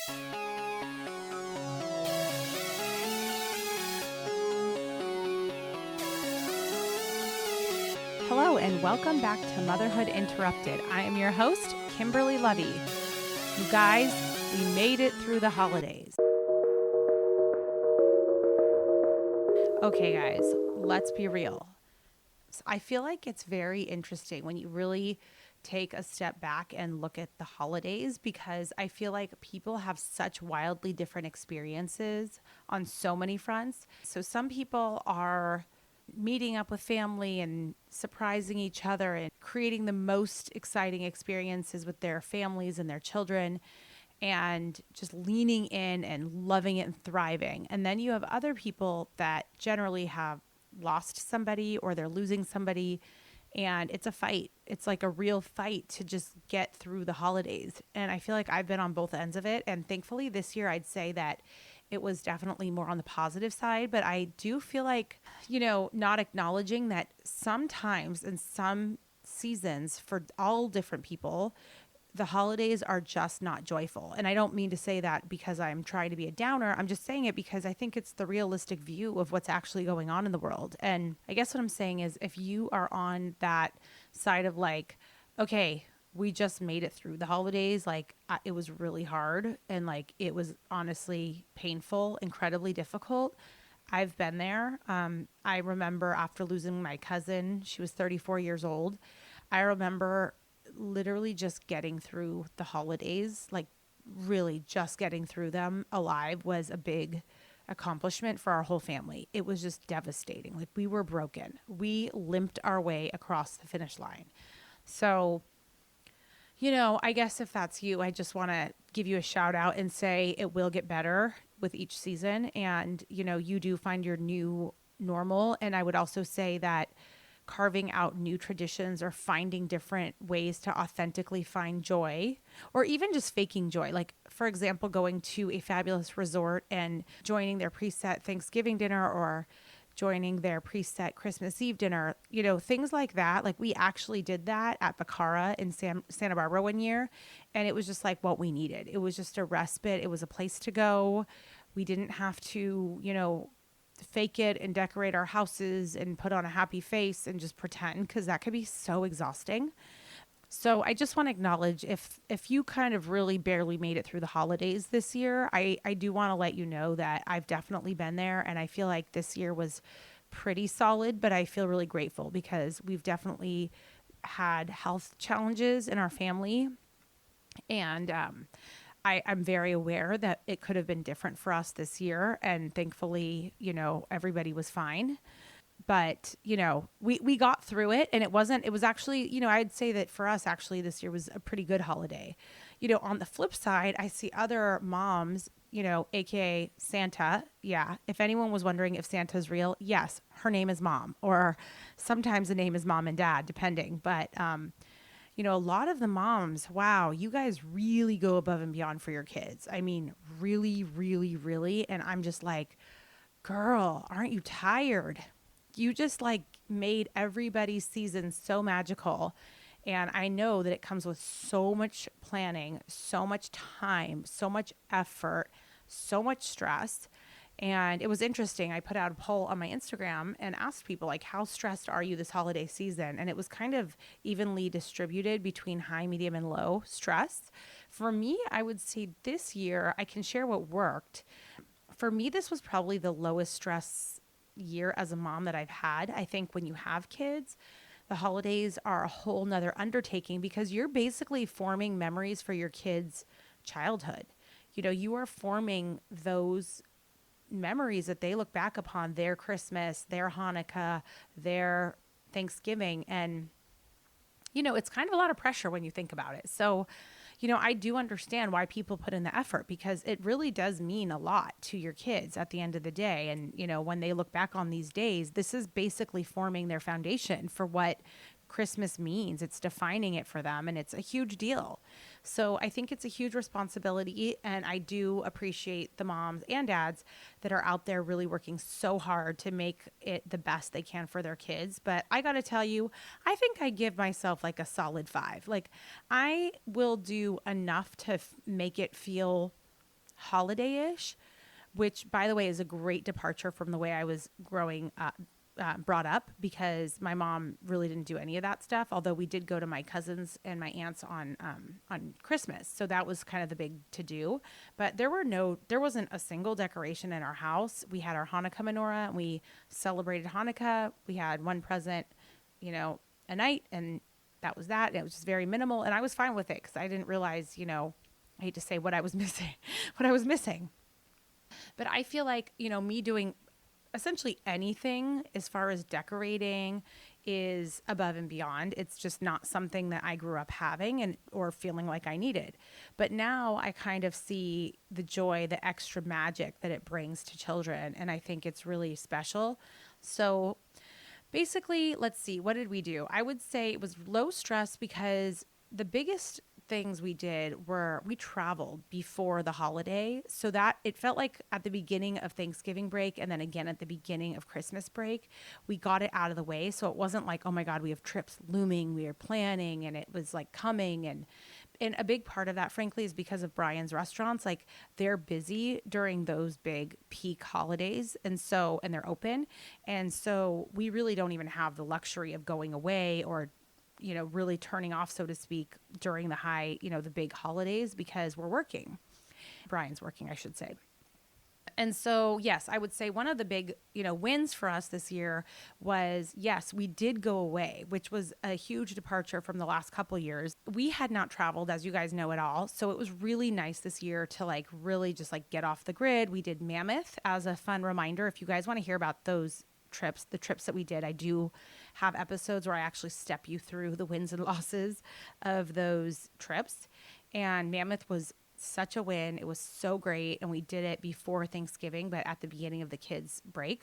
Hello and welcome back to Motherhood Interrupted. I am your host, Kimberly Levy. You guys, we made it through the holidays. Okay, guys, let's be real. I feel like it's very interesting when you really take a step back and look at the holidays, because I feel like people have such wildly different experiences on so many fronts. So some people are meeting up with family and surprising each other and creating the most exciting experiences with their families and their children and just leaning in and loving it and thriving. And then you have other people that generally have lost somebody or they're losing somebody, and it's a fight. It's like a real fight to just get through the holidays. And I feel like I've been on both ends of it. And thankfully this year I'd say that it was definitely more on the positive side, but I do feel like, not acknowledging that sometimes in some seasons for all different people, the holidays are just not joyful. And I don't mean to say that because I'm trying to be a downer. I'm just saying it because I think it's the realistic view of what's actually going on in the world. And I guess what I'm saying is, if you are on that side of like, okay, we just made it through the holidays, like it was really hard and like it was honestly painful, incredibly difficult. I've been there. I remember after losing my cousin, she was 34 years old. I remember literally just getting through the holidays, like really just getting through them alive was a big accomplishment for our whole family. It was just devastating. Like we were broken. We limped our way across the finish line. So, I guess if that's you, I just want to give you a shout out and say it will get better with each season. And, you do find your new normal. And I would also say that carving out new traditions or finding different ways to authentically find joy, or even just faking joy. Like, for example, going to a fabulous resort and joining their preset Thanksgiving dinner or joining their preset Christmas Eve dinner, things like that. Like we actually did that at Bacara in Santa Barbara one year. And it was just like what we needed. It was just a respite. It was a place to go. We didn't have to, fake it and decorate our houses and put on a happy face and just pretend, because that could be so exhausting. So I just want to acknowledge if you kind of really barely made it through the holidays this year, I do want to let you know that I've definitely been there, and I feel like this year was pretty solid, but I feel really grateful because we've definitely had health challenges in our family, and I'm very aware that it could have been different for us this year, and thankfully, everybody was fine. But, we got through it, and it was actually, I'd say that for us, actually, this year was a pretty good holiday. On the flip side, I see other moms, AKA Santa. Yeah. If anyone was wondering if Santa's real, yes, her name is Mom, or sometimes the name is Mom and Dad, depending. But, a lot of the moms, wow, you guys really go above and beyond for your kids. I mean, really, really, really. And I'm just like, girl, aren't you tired? You just like made everybody's season so magical. And I know that it comes with so much planning, so much time, so much effort, so much stress. And it was interesting. I put out a poll on my Instagram and asked people, like, how stressed are you this holiday season? And it was kind of evenly distributed between high, medium, and low stress. For me, I would say this year, I can share what worked. For me, this was probably the lowest stress year as a mom that I've had. I think when you have kids, the holidays are a whole nother undertaking because you're basically forming memories for your kids' childhood. You are forming those memories that they look back upon, their Christmas, their Hanukkah, their Thanksgiving. And, it's kind of a lot of pressure when you think about it. So, I do understand why people put in the effort, because it really does mean a lot to your kids at the end of the day. And, when they look back on these days, this is basically forming their foundation for what Christmas means. It's defining it for them, and it's a huge deal. So I think it's a huge responsibility, and I do appreciate the moms and dads that are out there really working so hard to make it the best they can for their kids. But I got to tell you, I think I give myself like a solid 5. Like I will do enough to make it feel holiday-ish, which, by the way, is a great departure from the way I was growing up, brought up, because my mom really didn't do any of that stuff. Although we did go to my cousins and my aunts on Christmas, so that was kind of the big to do. But there wasn't a single decoration in our house. We had our Hanukkah menorah, and we celebrated Hanukkah. We had one present, a night, and that was that. It was just very minimal, and I was fine with it because I didn't realize, I hate to say what I was missing, what I was missing. But I feel like, me doing essentially anything as far as decorating is above and beyond. It's just not something that I grew up having or feeling like I needed. But now I kind of see the joy, the extra magic that it brings to children. And I think it's really special. So basically, let's see, what did we do? I would say it was low stress because the biggest things we did were we traveled before the holiday, so that it felt like at the beginning of Thanksgiving break and then again at the beginning of Christmas break, we got it out of the way. So it wasn't like, oh my God, we have trips looming, we are planning, and it was like coming. And a big part of that, frankly, is because of Brian's restaurants. Like, they're busy during those big peak holidays. And they're open. And so we really don't even have the luxury of going away or really turning off, so to speak, during the big holidays, because we're working. Brian's working, I should say. And so, yes, I would say one of the big, wins for us this year was, yes, we did go away, which was a huge departure from the last couple of years. We had not traveled, as you guys know, at all. So it was really nice this year to really just get off the grid. We did Mammoth as a fun reminder. If you guys want to hear about those trips, the trips that we did, I do have episodes where I actually step you through the wins and losses of those trips. And Mammoth was such a win. It was so great. And we did it before Thanksgiving, but at the beginning of the kids' break.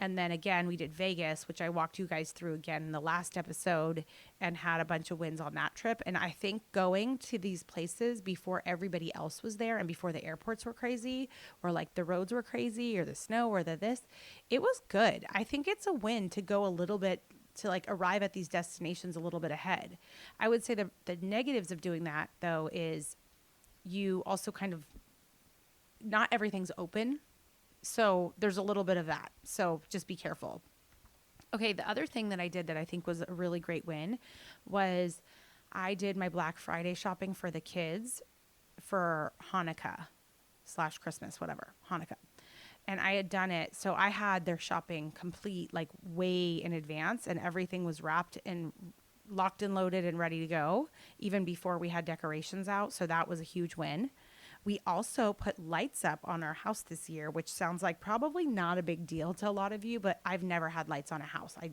And then again, we did Vegas, which I walked you guys through again in the last episode, and had a bunch of wins on that trip. And I think going to these places before everybody else was there and before the airports were crazy, or the roads were crazy, or the snow, or it was good. I think it's a win to go a little bit, to arrive at these destinations a little bit ahead. I would say the negatives of doing that, though, is you also kind of, not everything's open. So there's a little bit of that. So just be careful. Okay, the other thing that I did that I think was a really great win was I did my Black Friday shopping for the kids for Hanukkah / Christmas, whatever, Hanukkah. And I had done it. So I had their shopping complete way in advance, and everything was wrapped and locked and loaded and ready to go even before we had decorations out. So that was a huge win. We also put lights up on our house this year, which sounds like probably not a big deal to a lot of you, but I've never had lights on a house. I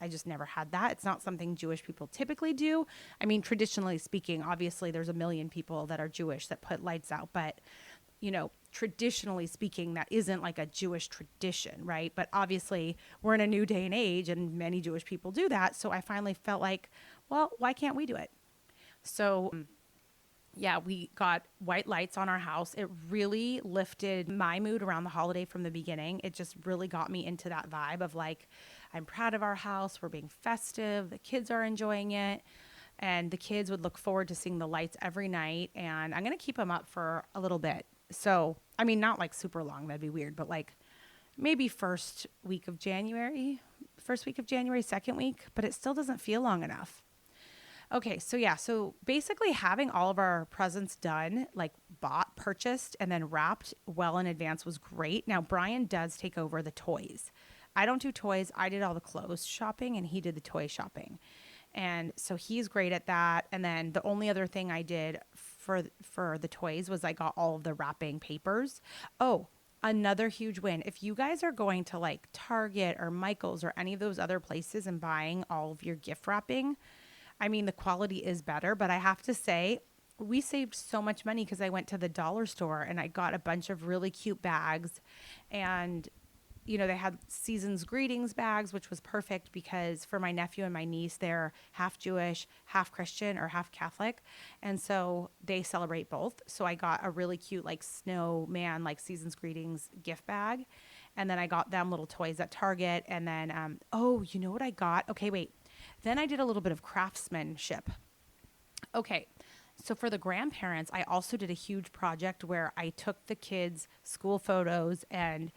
just never had that. It's not something Jewish people typically do. I mean, traditionally speaking, obviously there's a million people that are Jewish that put lights out, but traditionally speaking, that isn't a Jewish tradition, right? But obviously we're in a new day and age, and many Jewish people do that. So I finally felt like, well, why can't we do it? So yeah, we got white lights on our house. It really lifted my mood around the holiday from the beginning. It just really got me into that vibe of I'm proud of our house. We're being festive. The kids are enjoying it. And the kids would look forward to seeing the lights every night. And I'm going to keep them up for a little bit. So, I mean, not super long. That'd be weird. But maybe first week of January, second week. But it still doesn't feel long enough. Okay, so yeah, so basically having all of our presents done, bought, purchased, and then wrapped well in advance was great. Now, Brian does take over the toys. I don't do toys. I did all the clothes shopping, and he did the toy shopping. And so he's great at that. And then the only other thing I did for the toys was I got all of the wrapping papers. Oh, another huge win. If you guys are going to Target or Michael's or any of those other places and buying all of your gift wrapping, I mean, the quality is better, but I have to say, we saved so much money because I went to the dollar store and I got a bunch of really cute bags. And, they had Season's Greetings bags, which was perfect because for my nephew and my niece, they're half Jewish, half Christian, or half Catholic. And so they celebrate both. So I got a really cute, snowman, Season's Greetings gift bag. And then I got them little toys at Target. And then, you know what I got? Okay, wait. Then I did a little bit of craftsmanship. Okay, So for the grandparents, I also did a huge project where I took the kids' school photos and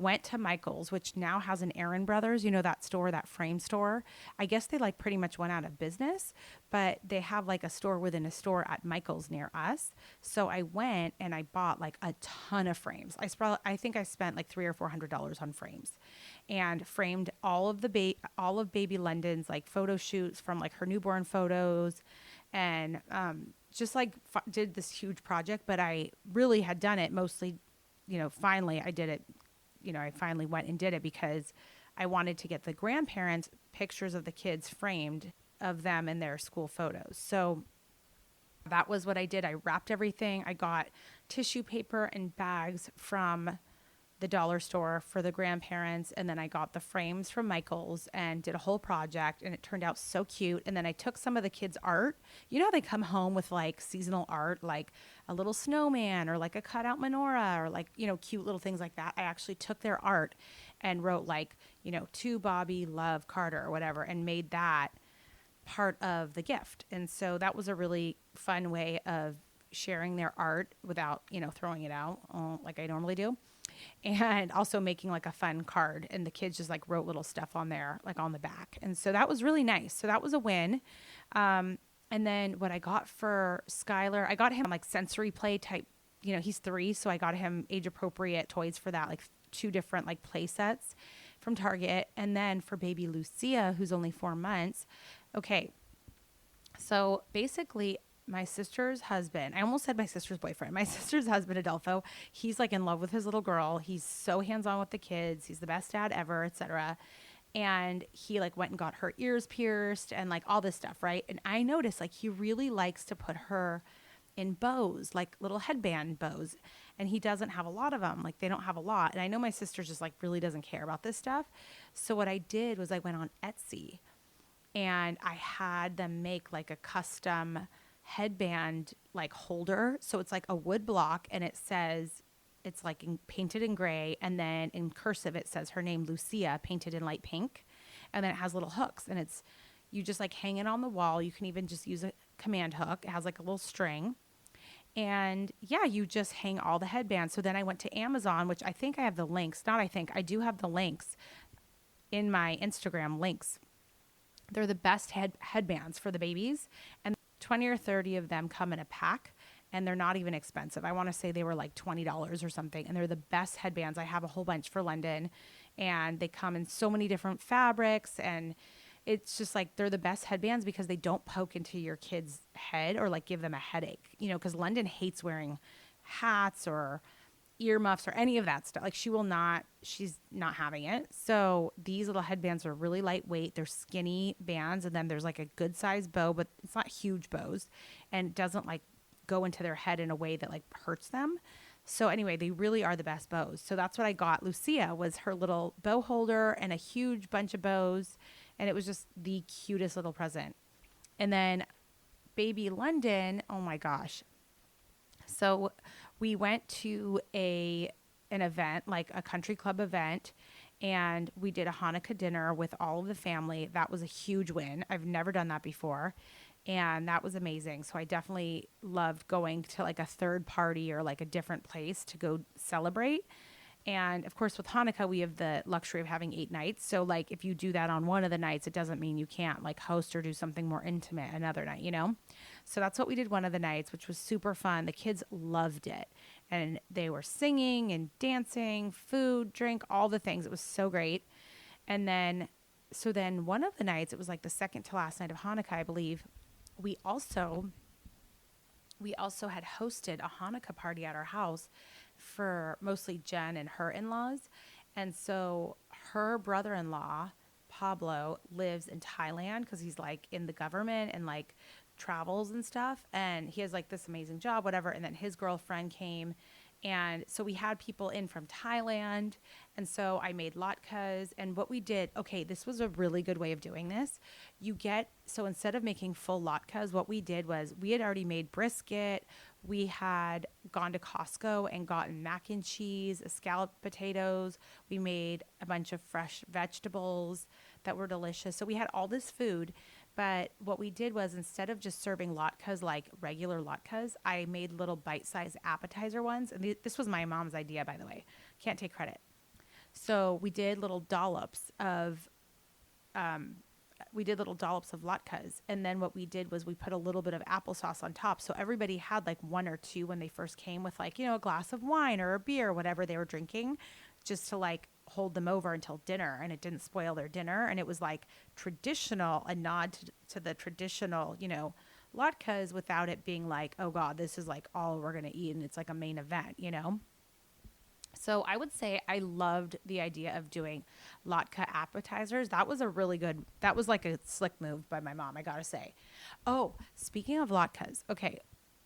went to Michael's, which now has an Aaron Brothers, you know, that store, that frame store. I guess they like pretty much went out of business, but they have like a store within a store at Michael's near us. So I went and I bought like a ton of frames. I think I spent like $300 or $400 on frames, and framed all of baby London's like photo shoots from like her newborn photos, and just like did this huge project. But I really had done it mostly, finally I did it. I finally went and did it because I wanted to get the grandparents pictures of the kids framed of them in their school photos. So that was what I did. I wrapped everything. I got tissue paper and bags from the dollar store for the grandparents, and then I got the frames from Michael's and did a whole project, and it turned out so cute. And then I took some of the kids' art. You know how they come home with like seasonal art, like a little snowman or like a cutout menorah or like, cute little things like that. I actually took their art and wrote like, to Bobby, love, Carter, or whatever, and made that part of the gift. And so that was a really fun way of sharing their art without, throwing it out like I normally do. And also making like a fun card, and the kids just like wrote little stuff on there, like on the back. And so that was really nice. So that was a win. And then what I got for Skylar, I got him like sensory play type, he's 3. So I got him age appropriate toys for that, like 2 different like play sets from Target. And then for baby Lucia, who's only 4 months. Okay. So basically my sister's husband, I almost said my sister's boyfriend, my sister's husband, Adolfo, he's like in love with his little girl. He's so hands-on with the kids. He's the best dad ever, etc. And he like went and got her ears pierced and like all this stuff, right? And I noticed like he really likes to put her in bows, like little headband bows. And he doesn't have a lot of them. Like they don't have a lot. And I know my sister just like really doesn't care about this stuff. So what I did was I went on Etsy and I had them make like a custom headband like holder. So it's like a wood block, and it says, it's like painted in gray, and then in cursive it says her name, Lucia, painted in light pink. And then it has little hooks, and you just like hang it on the wall. You can even just use a command hook. It has like a little string, and yeah, you just hang all the headbands. So then I went to Amazon, which I think I have the links. Not I think, I do have the links in my Instagram links. They're the best headbands for the babies, and 20 or 30 of them come in a pack, and they're not even expensive. I want to say they were like $20 or something, and they're the best headbands. I have a whole bunch for London, and they come in so many different fabrics, and it's just like they're the best headbands because they don't poke into your kid's head or like give them a headache, because London hates wearing hats or earmuffs or any of that stuff. Like she's not having it. So these little headbands are really lightweight. They're skinny bands, and then there's like a good sized bow, but it's not huge bows, and it doesn't like go into their head in a way that like hurts them. So anyway, they really are the best bows. So that's what I got. Lucia was her little bow holder and a huge bunch of bows, and it was just the cutest little present. And then baby London, oh my gosh. So we went to an event, like a country club event, and we did a Hanukkah dinner with all of the family. That was a huge win. I've never done that before, and that was amazing. So I definitely loved going to like a third party or like a different place to go celebrate. And of course, with Hanukkah, we have the luxury of having 8 nights. So like if you do that on one of the nights, it doesn't mean you can't like host or do something more intimate another night, So that's what we did one of the nights, which was super fun. The kids loved it. And they were singing and dancing, food, drink, all the things. It was so great. And then one of the nights, it was like the second to last night of Hanukkah, I believe, we also had hosted a Hanukkah party at our house for mostly Jen and her in-laws. And so her brother-in-law, Pablo, lives in Thailand because he's like in the government and like travels and stuff. And he has like this amazing job, whatever. And then his girlfriend came. And so we had people in from Thailand. And so I made latkes. And what we did, okay, this was a really good way of doing this. So instead of making full latkes, what we did was we had already made brisket. We had gone to Costco and gotten mac and cheese, scalloped potatoes. We made a bunch of fresh vegetables that were delicious. So we had all this food, But what we did was instead of just serving latkes like regular latkes, I made little bite-sized appetizer ones. And this was my mom's idea, by the way. Can't take credit. So um, we did little dollops of latkes. And then what we did was we put a little bit of applesauce on top. So everybody had like one or two when they first came with like, a glass of wine or a beer, whatever they were drinking, just to like hold them over until dinner, and it didn't spoil their dinner. And it was like traditional, a nod to the traditional, latkes, without it being like, oh God, this is like all we're going to eat. And it's like a main event. So I would say I loved the idea of doing latke appetizers. That was like a slick move by my mom, I gotta say. Oh, speaking of latkes, okay,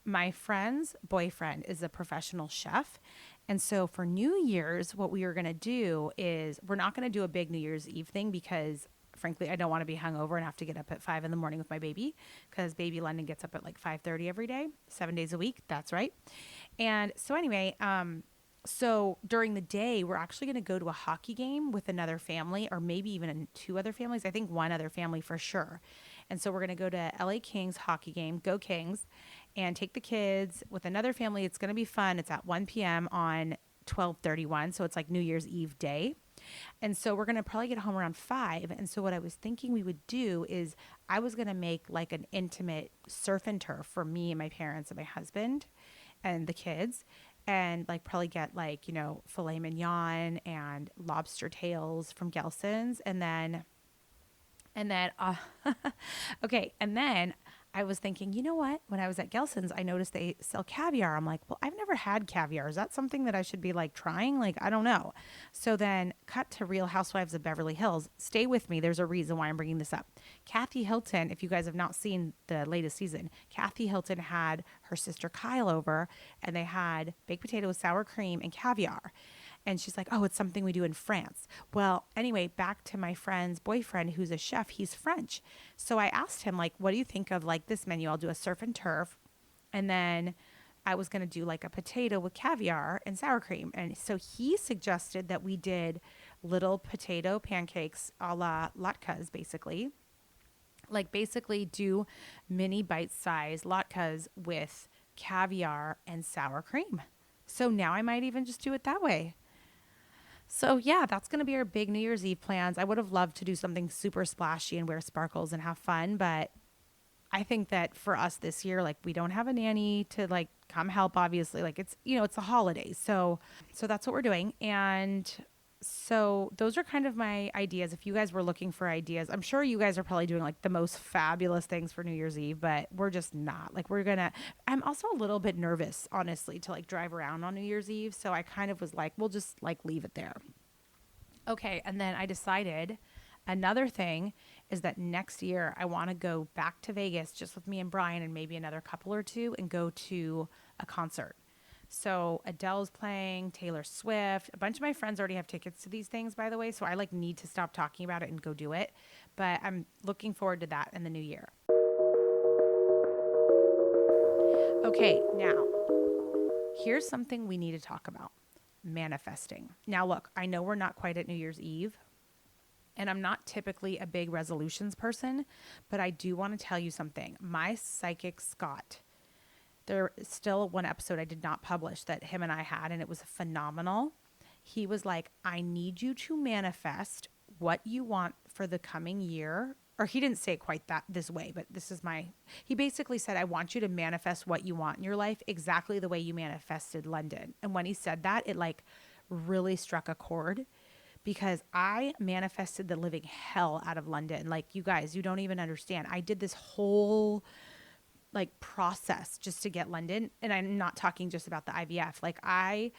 my friend's boyfriend is a professional chef. And so for New Year's, what we are gonna do is we're not gonna do a big New Year's Eve thing because frankly, I don't want to be hungover and have to get up at 5 a.m. with my baby, because baby London gets up at like 5:30 every day, 7 days a week. That's right. And so anyway, so during the day, we're actually going to go to a hockey game with another family, or maybe even two other families. I think one other family for sure. And so we're going to go to LA Kings hockey game, go Kings, and take the kids with another family. It's going to be fun. It's at 1 p.m. on 12/31. So it's like New Year's Eve day. And so we're going to probably get home around 5. And so what I was thinking we would do is I was going to make like an intimate surf and turf for me and my parents and my husband and the kids, and like probably get like, filet mignon and lobster tails from Gelson's. Okay. And then I was thinking, you know what? When I was at Gelson's, I noticed they sell caviar. I'm like, well, I've never had caviar. Is that something that I should be like trying? Like, I don't know. So then cut to Real Housewives of Beverly Hills. Stay with me. There's a reason why I'm bringing this up. Kathy Hilton, if you guys have not seen the latest season, Kathy Hilton had her sister Kyle over, and they had baked potato with sour cream and caviar. And she's like, oh, it's something we do in France. Well, anyway, back to my friend's boyfriend, who's a chef. He's French. So I asked him, like, what do you think of like this menu? I'll do a surf and turf. And then I was going to do like a potato with caviar and sour cream. And so he suggested that we did little potato pancakes a la latkes, basically. Like basically do mini bite-sized latkes with caviar and sour cream. So now I might even just do it that way. So yeah, that's going to be our big New Year's Eve plans. I would have loved to do something super splashy and wear sparkles and have fun, but I think that for us this year, like we don't have a nanny to like come help, obviously. Like it's, it's the holidays. So that's what we're doing. And so those are kind of my ideas. If you guys were looking for ideas, I'm sure you guys are probably doing like the most fabulous things for New Year's Eve, but we're just not. Like I'm also a little bit nervous, honestly, to like drive around on New Year's Eve. So I kind of was like, we'll just like leave it there. Okay. And then I decided another thing is that next year I want to go back to Vegas just with me and Brian and maybe another couple or two and go to a concert. So Adele's playing, Taylor Swift. A bunch of my friends already have tickets to these things, by the way. So I like need to stop talking about it and go do it. But I'm looking forward to that in the new year. Okay, now here's something we need to talk about: manifesting. Now, look, I know we're not quite at New Year's Eve, and I'm not typically a big resolutions person, but I do want to tell you something. My psychic Scott, there is still one episode I did not publish that him and I had, and it was phenomenal. He was like, I need you to manifest what you want for the coming year. Or he didn't say it quite this way, but he basically said, I want you to manifest what you want in your life exactly the way you manifested London. And when he said that, it like really struck a chord, because I manifested the living hell out of London. Like, you guys, you don't even understand. I did this whole like process just to get London. And I'm not talking just about the IVF. Like, I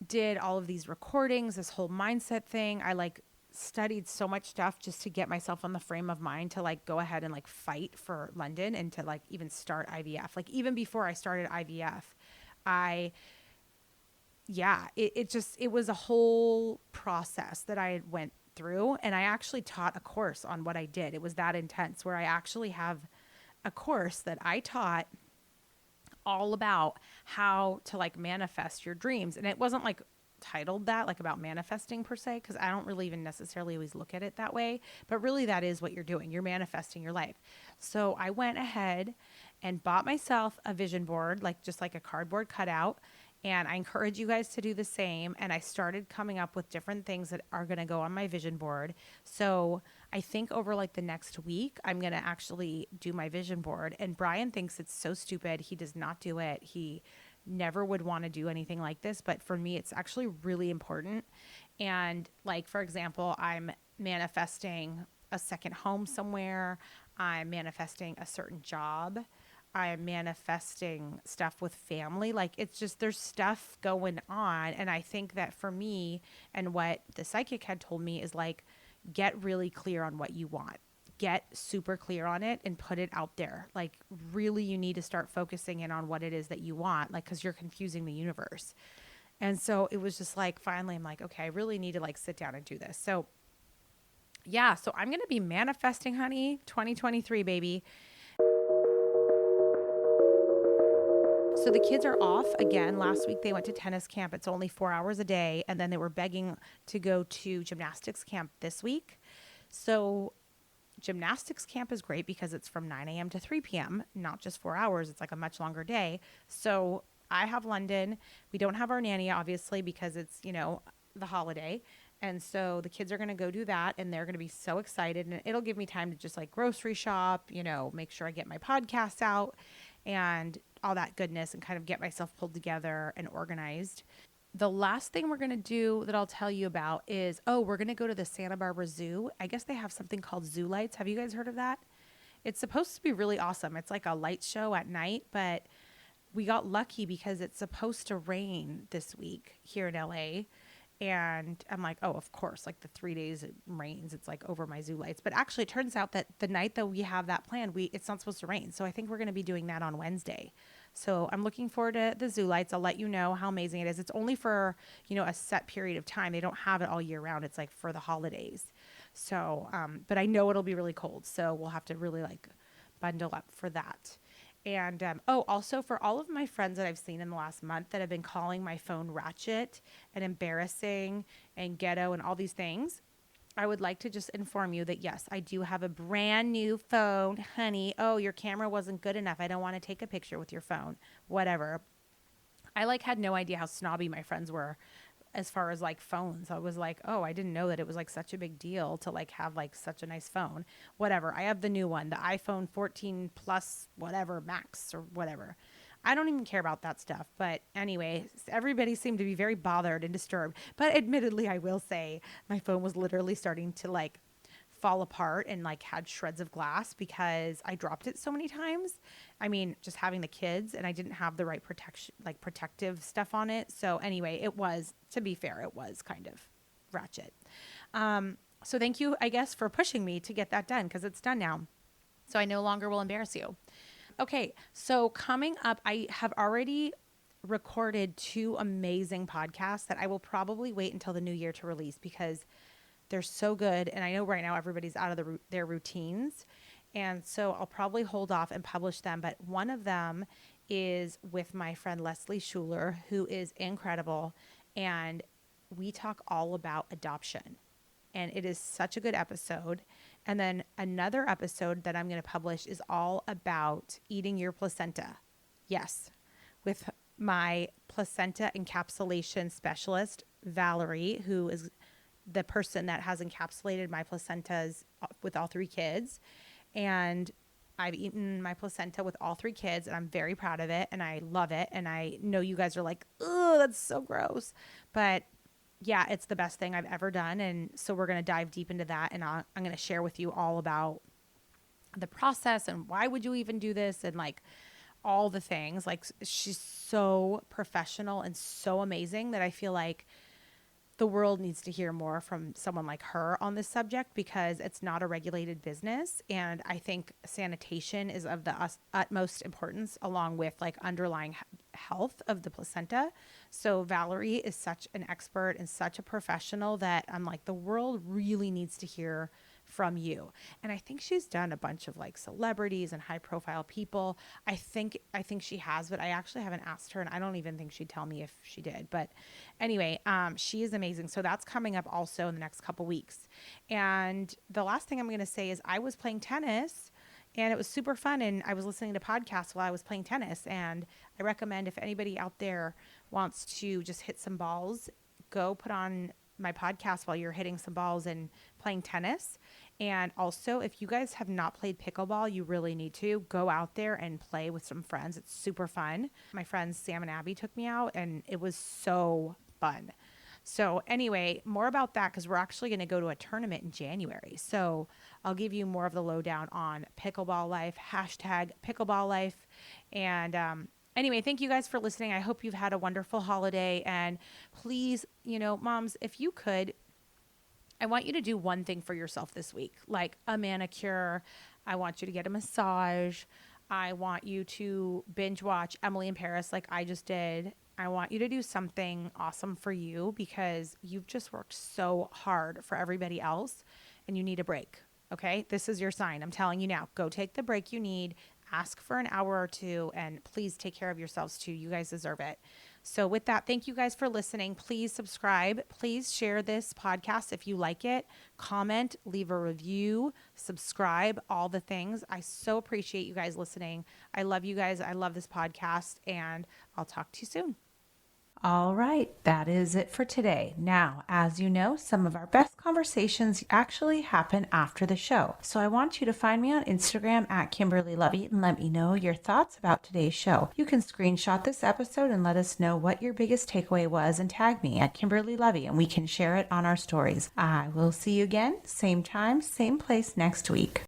did all of these recordings, this whole mindset thing. I like studied so much stuff just to get myself on the frame of mind to like go ahead and like fight for London and to like even start IVF. Like, even before I started IVF, it was a whole process that I went through. And I actually taught a course on what I did. It was that intense, where I actually have a course that I taught all about how to like manifest your dreams. And it wasn't like titled that, like about manifesting per se, because I don't really even necessarily always look at it that way. But really, that is what you're doing. You're manifesting your life. So I went ahead and bought myself a vision board, like just like a cardboard cutout. And I encourage you guys to do the same. And I started coming up with different things that are going to go on my vision board. So I think over like the next week, I'm going to actually do my vision board. And Brian thinks it's so stupid. He does not do it. He never would want to do anything like this. But for me, it's actually really important. And like, for example, I'm manifesting a second home somewhere. I'm manifesting a certain job. I'm manifesting stuff with family. Like it's just, there's stuff going on. And I think that for me, and what the psychic had told me is like, get really clear on what you want. Get super clear on it and put it out there. Like really, you need to start focusing in on what it is that you want, like, cause you're confusing the universe. And so it was just like, finally, I'm like, okay, I really need to like sit down and do this. So yeah, so I'm going to be manifesting, honey, 2023, baby. So the kids are off again. Last week they went to tennis camp. It's only 4 hours a day. And then they were begging to go to gymnastics camp this week. So gymnastics camp is great because it's from 9 a.m. to 3 p.m., not just 4 hours. It's like a much longer day. So I have London. We don't have our nanny, obviously, because it's, you know, the holiday. And so the kids are going to go do that, and they're going to be so excited. And it'll give me time to just like grocery shop, you know, make sure I get my podcasts out and all that goodness and kind of get myself pulled together and organized. The last thing we're going to do that I'll tell you about is, we're going to go to the Santa Barbara Zoo. I guess they have something called Zoo Lights. Have you guys heard of that? It's supposed to be really awesome. It's like a light show at night, but we got lucky because it's supposed to rain this week here in LA. And I'm like, oh, of course, like the 3 days it rains, it's like over my zoo lights. But actually it turns out that the night that we have that planned, it's not supposed to rain. So I think we're going to be doing that on Wednesday. So I'm looking forward to the zoo lights. I'll let you know how amazing it is. It's only for, you know, a set period of time. They don't have it all year round. It's like for the holidays. So, but I know it'll be really cold. So we'll have to really like bundle up for that. And, also for all of my friends that I've seen in the last month that have been calling my phone ratchet and embarrassing and ghetto and all these things, I would like to just inform you that, yes, I do have a brand new phone, honey. Oh, your camera wasn't good enough. I don't want to take a picture with your phone, whatever. I like had no idea how snobby my friends were as far as like phones. I was like, oh, I didn't know that it was like such a big deal to like have like such a nice phone. Whatever. I have the new one, the iPhone 14 plus whatever max or whatever. I don't even care about that stuff. But anyway, everybody seemed to be very bothered and disturbed. But admittedly, I will say my phone was literally starting to like fall apart and like had shreds of glass because I dropped it so many times. I mean, just having the kids, and I didn't have the right protection, like protective stuff on it. So anyway, it was, to be fair, it was kind of ratchet. So thank you, I guess, for pushing me to get that done, because it's done now. So I no longer will embarrass you. Okay. So coming up, I have already recorded 2 amazing podcasts that I will probably wait until the new year to release because they're so good. And I know right now everybody's out of their routines. And so I'll probably hold off and publish them. But one of them is with my friend Leslie Schuler, who is incredible. And we talk all about adoption. And it is such a good episode. And then another episode that I'm going to publish is all about eating your placenta. Yes, with my placenta encapsulation specialist, Valerie, who is the person that has encapsulated my placentas with all 3 kids. And I've eaten my placenta with all 3 kids, and I'm very proud of it, and I love it. And I know you guys are like, oh, that's so gross. But yeah, it's the best thing I've ever done. And so we're going to dive deep into that. And I'm going to share with you all about the process and why would you even do this, and like all the things. Like, she's so professional and so amazing that I feel like the world needs to hear more from someone like her on this subject, because it's not a regulated business. And I think sanitation is of the utmost importance, along with like underlying health of the placenta. So Valerie is such an expert and such a professional that I'm like, the world really needs to hear from you. And I think she's done a bunch of like celebrities and high profile people. I think she has, but I actually haven't asked her, and I don't even think she'd tell me if she did. But anyway, she is amazing. So that's coming up also in the next couple weeks. And the last thing I'm going to say is I was playing tennis and it was super fun. And I was listening to podcasts while I was playing tennis. And I recommend if anybody out there wants to just hit some balls, go put on my podcast while you're hitting some balls and playing tennis. And also, if you guys have not played pickleball, you really need to go out there and play with some friends. It's super fun. My friends Sam and Abby took me out and it was so fun. So anyway, more about that because we're actually going to go to a tournament in January. So I'll give you more of the lowdown on pickleball life, hashtag pickleball life. And anyway, thank you guys for listening. I hope you've had a wonderful holiday. And please, moms, if you could, I want you to do one thing for yourself this week, like a manicure. I want you to get a massage. I want you to binge watch Emily in Paris like I just did. I want you to do something awesome for you because you've just worked so hard for everybody else and you need a break. Okay? This is your sign. I'm telling you now. Go take the break you need. Ask for an hour or two and please take care of yourselves too. You guys deserve it. So with that, thank you guys for listening. Please subscribe. Please share this podcast if you like it. Comment, leave a review, subscribe, all the things. I so appreciate you guys listening. I love you guys. I love this podcast and I'll talk to you soon. All right, that is it for today. Now, as you know, some of our best conversations actually happen after the show. So I want you to find me on Instagram at Kimberly Lovey and let me know your thoughts about today's show. You can screenshot this episode and let us know what your biggest takeaway was and tag me at Kimberly Lovey and we can share it on our stories. I will see you again, same time, same place next week.